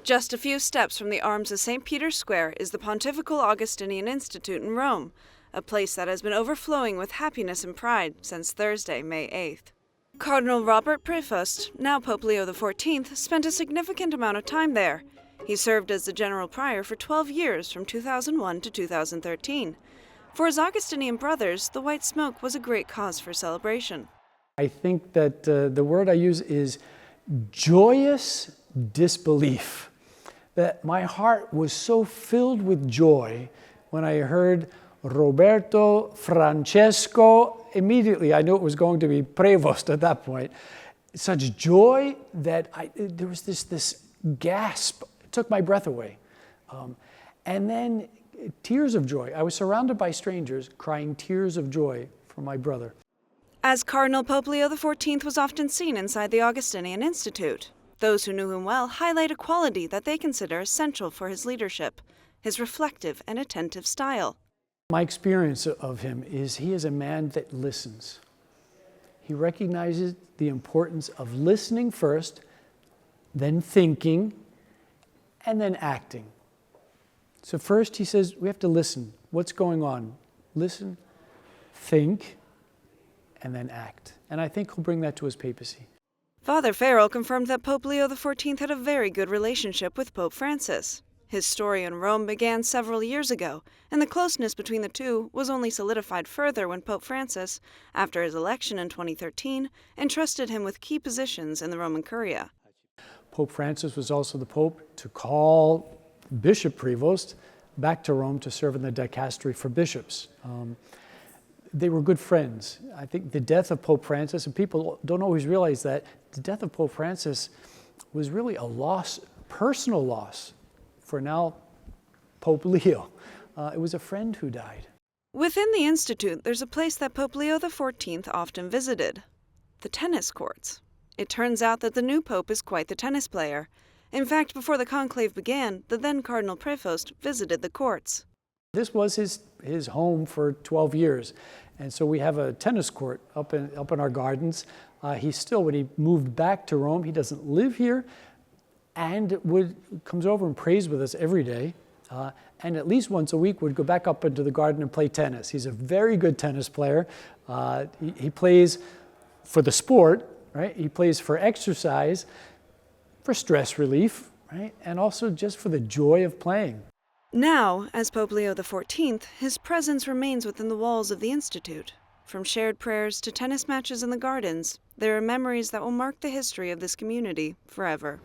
Just a few steps from the arms of St. Peter's Square is the Pontifical Augustinian Institute in Rome, a place that has been overflowing with happiness and pride since Thursday, May 8th. Cardinal Robert Prevost, now Pope Leo XIV, spent a significant amount of time there. He served as the general prior for 12 years from 2001 to 2013. For his Augustinian brothers, the white smoke was a great cause for celebration. I think that the word I use is joyous disbelief. That my heart was so filled with joy when I heard Roberto Francesco. Immediately I knew it was going to be Prevost at that point. Such joy that there was this gasp. It took my breath away. And then tears of joy. I was surrounded by strangers crying tears of joy for my brother. As Cardinal, Pope Leo XIV was often seen inside the Augustinian Institute. Those who knew him well highlight a quality that they consider essential for his leadership, his reflective and attentive style. My experience of him is he is a man that listens. He recognizes the importance of listening first, then thinking, and then acting. So first he says we have to listen. What's going on? Listen, think, and then act. And I think he'll bring that to his papacy. Father Farrell confirmed that Pope Leo XIV had a very good relationship with Pope Francis. His story in Rome began several years ago, and the closeness between the two was only solidified further when Pope Francis, after his election in 2013, entrusted him with key positions in the Roman Curia. Pope Francis was also the Pope to call Bishop Prevost back to Rome to serve in the dicastery for bishops. They were good friends. I think the death of Pope Francis, and people don't always realize that, the death of Pope Francis was really a loss, personal loss, for now Pope Leo. It was a friend who died. Within the Institute, there's a place that Pope Leo XIV often visited: the tennis courts. It turns out that the new pope is quite the tennis player. In fact, before the conclave began, the then Cardinal Prevost visited the courts. This was his home for 12 years. And so we have a tennis court up in our gardens. He still, when he moved back to Rome, he doesn't live here, and comes over and prays with us every day. And at least once a week would go back up into the garden and play tennis. He's a very good tennis player. He plays for the sport, right? He plays for exercise, for stress relief, right? And also just for the joy of playing. Now, as Pope Leo XIV, his presence remains within the walls of the Institute. From shared prayers to tennis matches in the gardens, there are memories that will mark the history of this community forever.